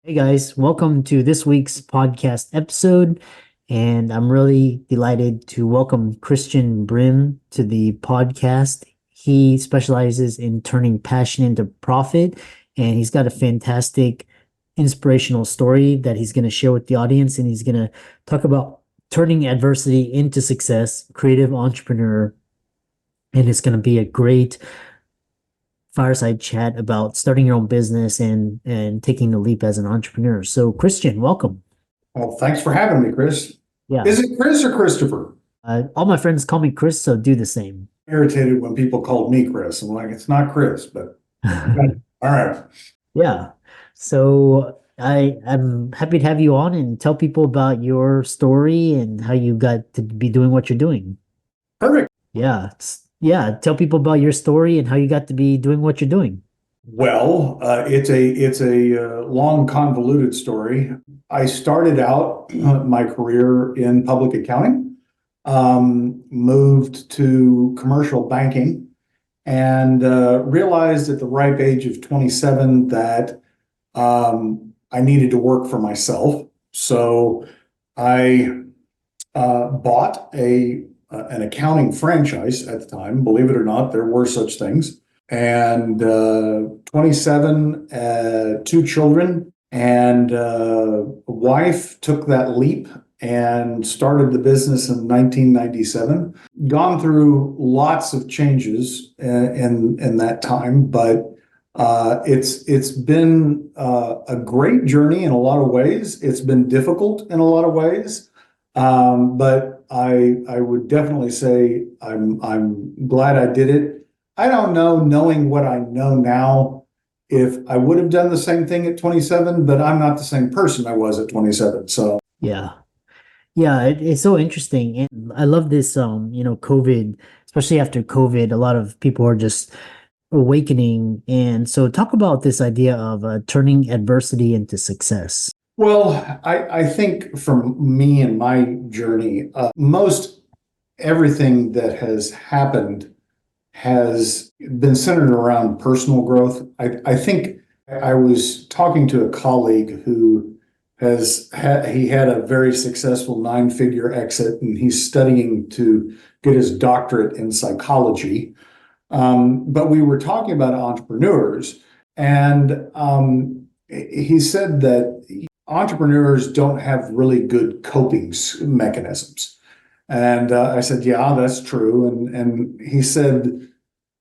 Hey guys, welcome to this week's podcast episode. And I'm really delighted to welcome Christian Brim to the podcast. He specializes in turning passion into profit, and he's got a fantastic inspirational story that he's going to share with the audience. And he's going to talk about turning adversity into success, creative entrepreneur. And it's going to be a great fireside chat about starting your own business and taking the leap as an entrepreneur. So, Christian, welcome. Well, thanks for having me, Chris. Yeah, Is it Chris or Christopher? all my friends call me Chris, so do the same. Irritated when people called me Chris. I'm like, it's not Chris, but all right. Yeah. So I'm happy to have you on and tell people about your story and how you got to be doing what you're doing. Perfect. Yeah. Yeah. Tell people about your story and how you got to be doing what you're doing. Well, it's a long, convoluted story. I started out my career in public accounting, moved to commercial banking, and realized at the ripe age of 27 that I needed to work for myself. So I bought an accounting franchise at the time. Believe it or not, there were such things. And 27, two children, and a wife took that leap and started the business in 1997. Gone through lots of changes in that time, but it's been a great journey in a lot of ways. It's been difficult in a lot of ways, but I would definitely say I'm glad I did it. I don't know, knowing what I know now, if I would have done the same thing at 27, but I'm not the same person I was at 27. So Yeah. Yeah, it's so interesting. And I love this COVID, especially after COVID, a lot of people are just awakening. And so talk about this idea of turning adversity into success. well, I think from me and my journey, most everything that has happened has been centered around personal growth. I think I was talking to a colleague who he had a very successful nine-figure exit, and he's studying to get his doctorate in psychology. But we were talking about entrepreneurs, and he said that entrepreneurs don't have really good coping mechanisms. And I said, yeah, that's true. And he said,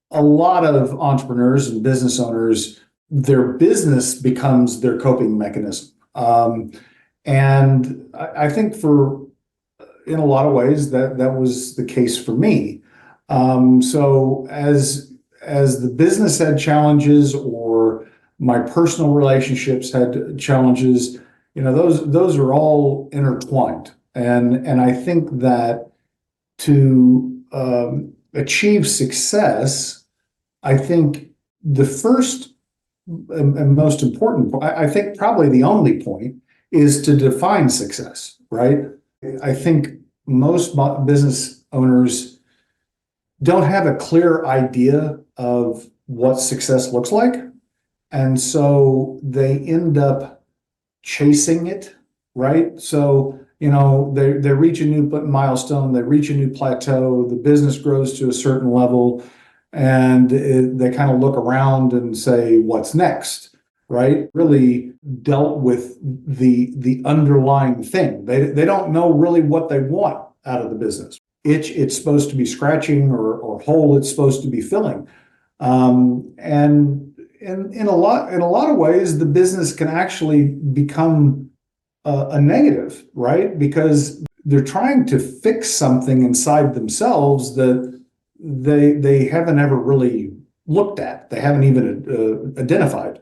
a lot of entrepreneurs and business owners, their business becomes their coping mechanism. And I think in a lot of ways, that was the case for me. So as the business had challenges or my personal relationships had challenges, those are all intertwined. And I think that to achieve success, I think the first and most important point, I think probably the only point, is to define success, right? I think most business owners don't have a clear idea of what success looks like. And so they end up chasing it, right? So, they reach a new milestone, they reach a new plateau, the business grows to a certain level, and they kind of look around and say, what's next, right? Really dealt with the underlying thing. They don't know really what they want out of the business. Itch it's supposed to be scratching, or hole it's supposed to be filling. And in a lot of ways, the business can actually become a negative, right? Because they're trying to fix something inside themselves that they haven't ever really looked at. They haven't even identified.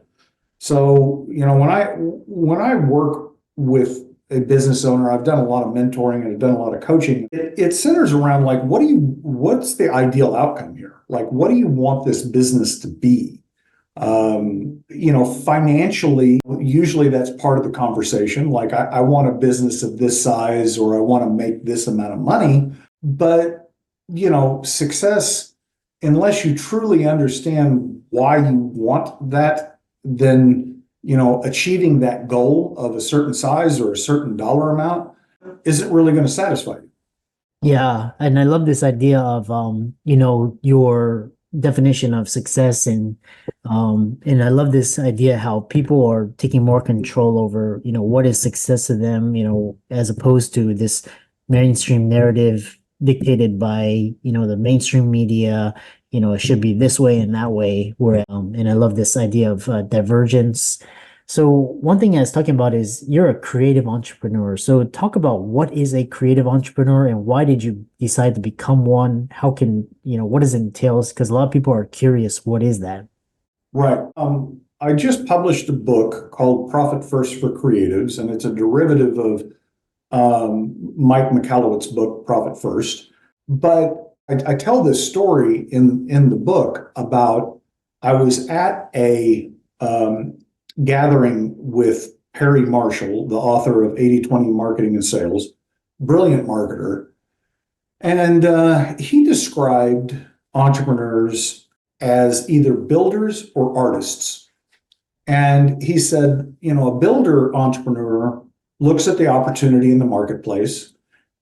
So, when I work with a business owner, I've done a lot of mentoring and I've done a lot of coaching. It centers around, like, what's the ideal outcome here? Like, what do you want this business to be? Financially, usually that's part of the conversation. Like, I want a business of this size, or I want to make this amount of money. But, success, unless you truly understand why you want that, then achieving that goal of a certain size or a certain dollar amount isn't really going to satisfy you. Yeah, and I love this idea of your definition of success and I love this idea how people are taking more control over, what is success to them, as opposed to this mainstream narrative dictated by, the mainstream media, it should be this way and that way, where and I love this idea of divergence. So one thing I was talking about is you're a creative entrepreneur. So talk about what is a creative entrepreneur and why did you decide to become one? How can, what does it entails? Because a lot of people are curious, what is that? Right. I just published a book called Profit First for Creatives, and it's a derivative of Mike Michalowicz's book, Profit First. But I tell this story in the book about I was at a gathering with Perry Marshall, the author of 80/20 Marketing and Sales, brilliant marketer. And he described entrepreneurs as either builders or artists. And he said, a builder entrepreneur looks at the opportunity in the marketplace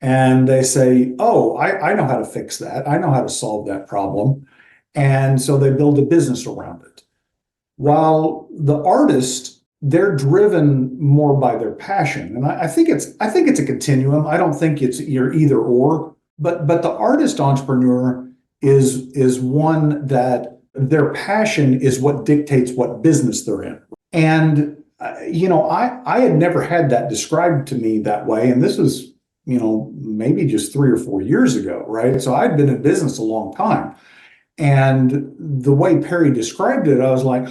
and they say, oh, I know how to fix that. I know how to solve that problem. And so they build a business around it. While the artist, they're driven more by their passion. And I think it's a continuum. I don't think you're either or, but the artist entrepreneur is one that their passion is what dictates what business they're in. And I had never had that described to me that way. And this was, maybe just 3 or 4 years ago, right? So I'd been in business a long time. And the way Perry described it, I was like,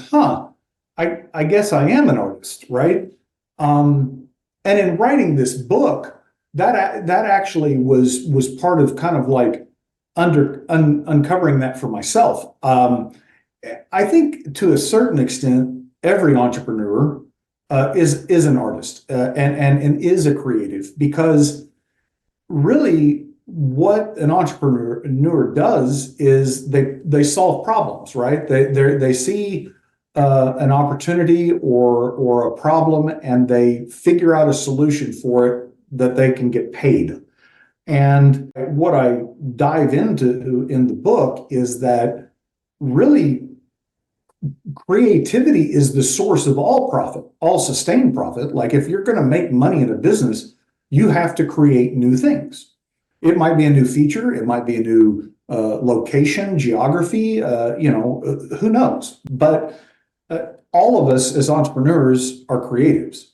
I guess I am an artist, right? And in writing this book, that actually was part of kind of like uncovering that for myself. I think to a certain extent, every entrepreneur is an artist and is a creative, because really what an entrepreneur does is they solve problems, right? They see an opportunity or a problem and they figure out a solution for it that they can get paid. And what I dive into in the book is that really creativity is the source of all profit, all sustained profit. Like if you're going to make money in a business, you have to create new things. It might be a new feature. It might be a new location, geography, who knows? But all of us as entrepreneurs are creatives.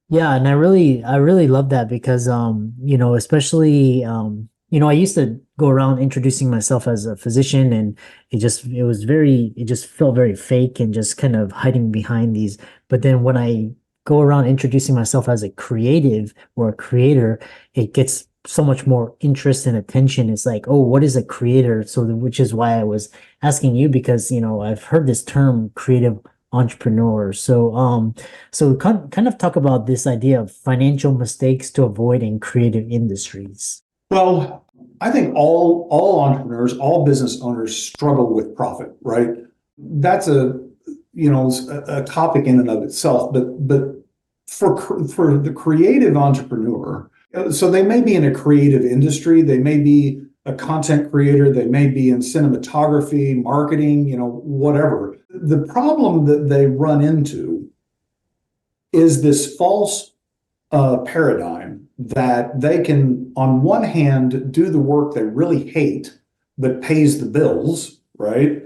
Yeah, and I really love that because especially I used to go around introducing myself as a physician and it just felt very fake and just kind of hiding behind these. But then when I go around introducing myself as a creative or a creator, it gets so much more interest and attention. It's like, oh, what is a creator? Which is why I was asking you because, I've heard this term creative entrepreneur. So kind of talk about this idea of financial mistakes to avoid in creative industries. Well, I think all entrepreneurs, all business owners struggle with profit, right? That's a topic in and of itself, but for the creative entrepreneur, so they may be in a creative industry, they may be a content creator, they may be in cinematography, marketing, whatever. The problem that they run into is this false paradigm that they can, on one hand, do the work they really hate, but pays the bills, right?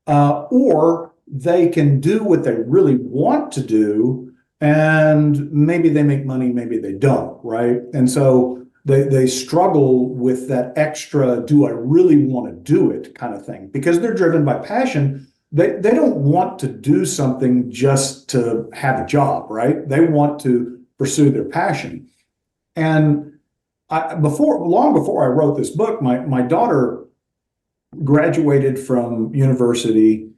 Or they can do what they really want to do, and maybe they make money, maybe they don't, right? And so they struggle with that extra, do I really want to do it kind of thing, because they're driven by passion. They don't want to do something just to have a job, right? They want to pursue their passion. And long before I wrote this book, my daughter graduated from university,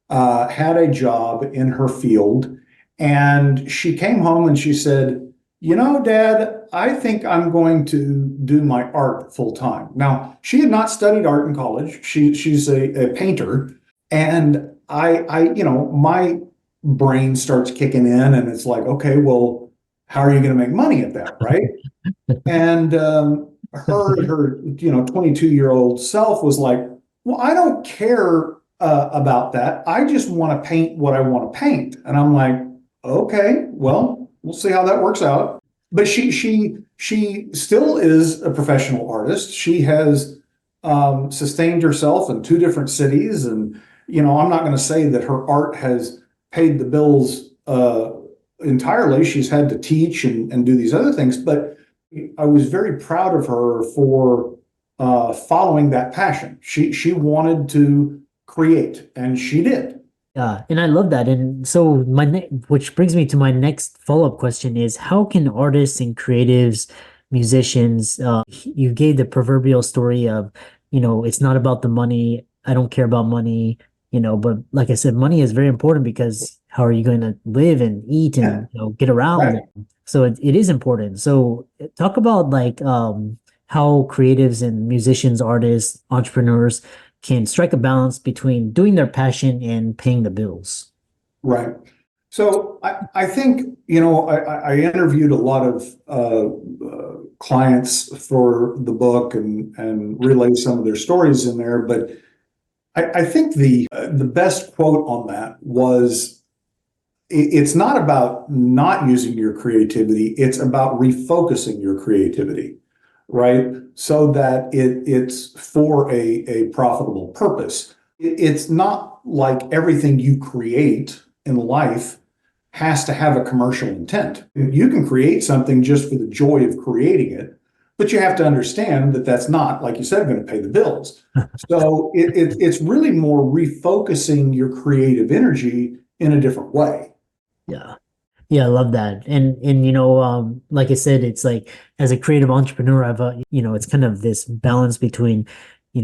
had a job in her field, and she came home and she said, Dad, I think I'm going to do my art full time. Now, she had not studied art in college. She's a painter. And my brain starts kicking in, and it's like, okay, well, how are you going to make money at that, right? And her 22-year-old self was like, well, I don't care about that. I just want to paint what I want to paint. And I'm like, okay, well, we'll see how that works out. But she still is a professional artist. She has sustained herself in two different cities, and I'm not going to say that her art has paid the bills entirely. She's had to teach and do these other things, but I was very proud of her for following that passion. She wanted to create, and she did. Yeah, and I love that. And so which brings me to my next follow-up question is how can artists and creatives, musicians, you gave the proverbial story of, it's not about the money. I don't care about money, but like I said, money is very important because how are you going to live and eat Yeah, and, get around? right. So it is important. So talk about like how creatives and musicians, artists, entrepreneurs can strike a balance between doing their passion and paying the bills. Right. So I think, I interviewed a lot of clients for the book and relayed some of their stories in there, but I think the best quote on that was, it's not about not using your creativity, it's about refocusing your creativity, right? So that it's for a profitable purpose. It's not like everything you create in life has to have a commercial intent. You can create something just for the joy of creating it, but you have to understand that that's not, like you said, going to pay the bills. So it's really more refocusing your creative energy in a different way. Yeah. Yeah, I love that. And like I said, it's like as a creative entrepreneur, it's kind of this balance between,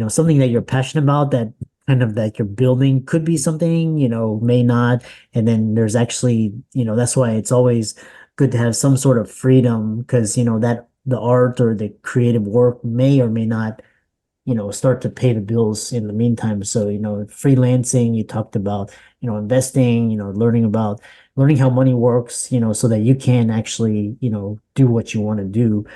something that you're passionate about that kind of that you're building could be something, may not. And then there's actually, that's why it's always good to have some sort of freedom because, that the art or the creative work may or may not start to pay the bills in the meantime. So, freelancing, you talked about, investing, learning how money works, so that you can actually, do what you want to do.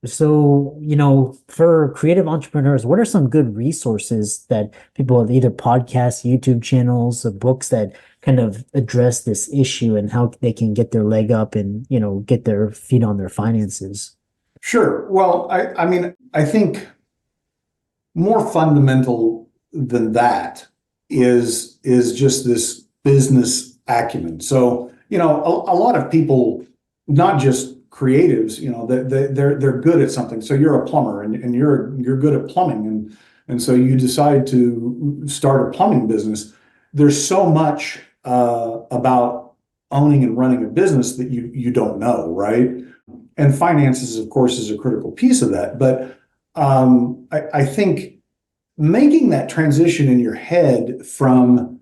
So, for creative entrepreneurs, what are some good resources that people have either podcasts, YouTube channels, or books that kind of address this issue and how they can get their leg up and, get their feet on their finances? Sure. Well, I mean, I think more fundamental than that is just this business acumen. So, a lot of people, not just creatives, they're good at something. So you're a plumber and you're good at plumbing, and so you decide to start a plumbing business. There's so much about owning and running a business that you don't know, right? And finances, of course, is a critical piece of that. But I think making that transition in your head from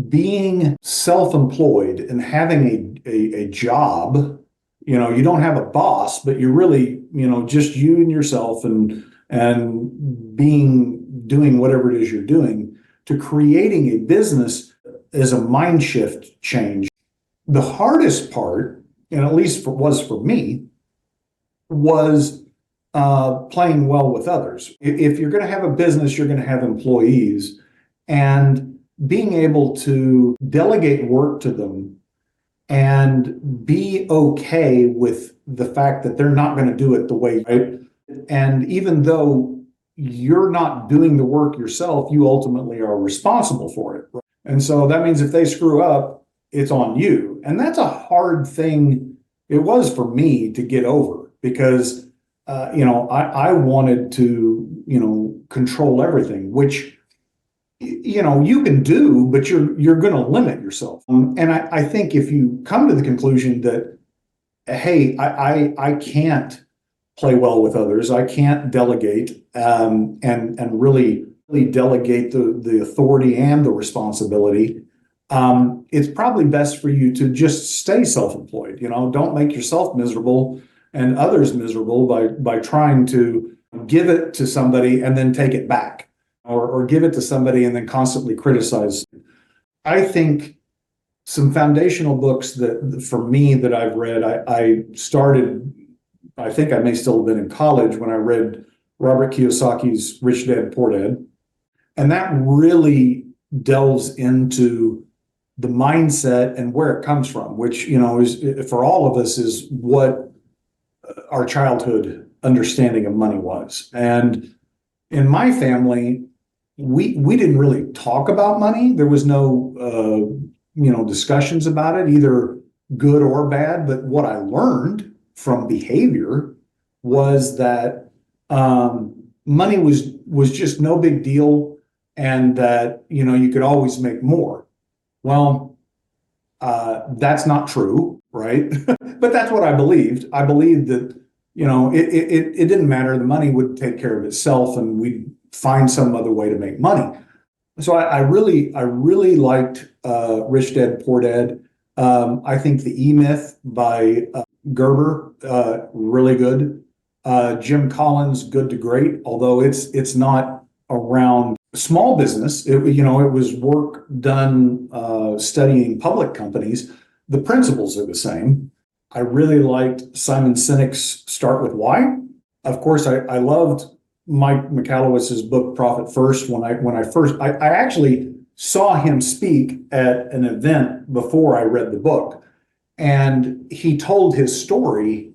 being self-employed and having a job, you don't have a boss, but you're really, just you and yourself and doing whatever it is you're doing, to creating a business is a mind shift change. The hardest part, and at least was for me, was playing well with others. If you're going to have a business, you're going to have employees, and being able to delegate work to them and be okay with the fact that they're not going to do it the way, right? And even though you're not doing the work yourself, you ultimately are responsible for it. Right? And so that means if they screw up, it's on you. And that's a hard thing. It was for me to get over because I wanted to, control everything, which, you can do, but you're going to limit yourself. And I think if you come to the conclusion that, hey, I can't play well with others, I can't delegate, and really delegate the authority and the responsibility, it's probably best for you to just stay self-employed. Don't make yourself miserable and others miserable by trying to give it to somebody and then take it back, or give it to somebody and then constantly criticize. I think some foundational books that for me that I've read, I started, I think I may still have been in college when I read Robert Kiyosaki's Rich Dad, Poor Dad. And that really delves into the mindset and where it comes from, which, is for all of us is what our childhood understanding of money was. And in my family, we didn't really talk about money. There was no discussions about it, either good or bad. But what I learned from behavior was that money was just no big deal, and that you could always make more. Well, that's not true, right? But that's what I believed. I believed that it didn't matter. The money would take care of itself, and we'd find some other way to make money. So I really liked Rich Dad Poor Dad. I think the E-Myth by Gerber, really good. Jim Collins, Good to Great, although it's not around small business. It was work done studying public companies. The principles are the same. I really liked Simon Sinek's Start With Why. Of course, I loved Mike Michalowicz's book Profit First. When I actually saw him speak at an event before I read the book, and he told his story.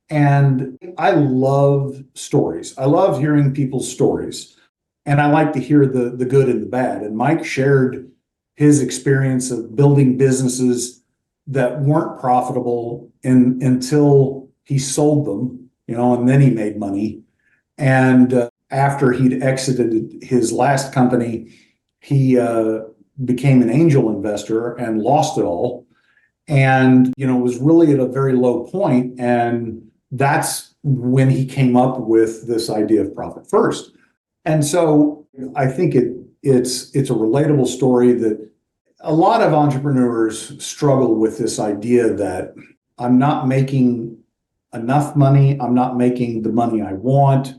And I love stories. I love hearing people's stories, and I like to hear the good and the bad. And Mike shared his experience of building businesses that weren't profitable until he sold them, and then he made money. And after he'd exited his last company, he became an angel investor and lost it all. And, was really at a very low point. And that's when he came up with this idea of profit first. And so I think it's a relatable story that a lot of entrepreneurs struggle with, this idea that I'm not making enough money, I'm not making the money I want,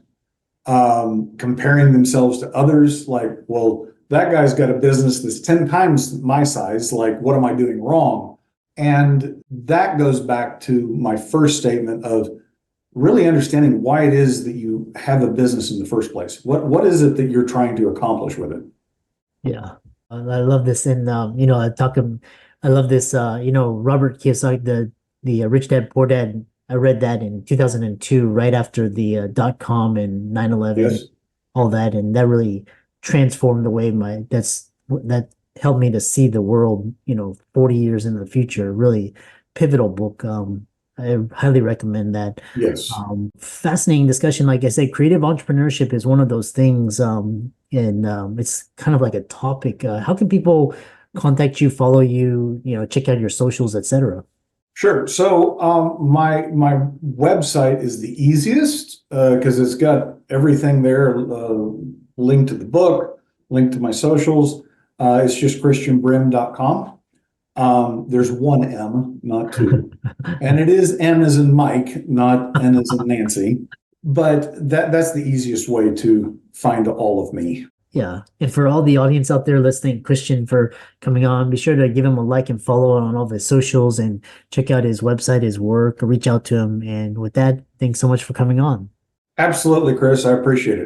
comparing themselves to others, like, well, that guy's got a business that's 10 times my size, like, what am I doing wrong? And that goes back to my first statement of really understanding why it is that you have a business in the first place. What is it that you're trying to accomplish with it? Yeah. I love this. And, I love this, Robert Kiyosaki, the Rich Dad, Poor Dad. I read that in 2002, right after the dot-com and 9/11, Yes. all that. And that really transformed the way that helped me to see the world, 40 years in the future. Really pivotal book. I highly recommend that. Yes. Fascinating discussion. Like I said, creative entrepreneurship is one of those things. And it's kind of like a topic. How can people contact you, follow you, check out your socials, etc.? Sure. So my website is the easiest because it's got everything there, linked to the book, linked to my socials. It's just christianbrim.com. There's one M, not two. And it is M as in Mike, not N as in Nancy. But that's the easiest way to find all of me. Yeah. And for all the audience out there, let's thank Christian for coming on. Be sure to give him a like and follow on all of his socials and check out his website, his work, or reach out to him. And with that, thanks so much for coming on. Absolutely, Chris. I appreciate it.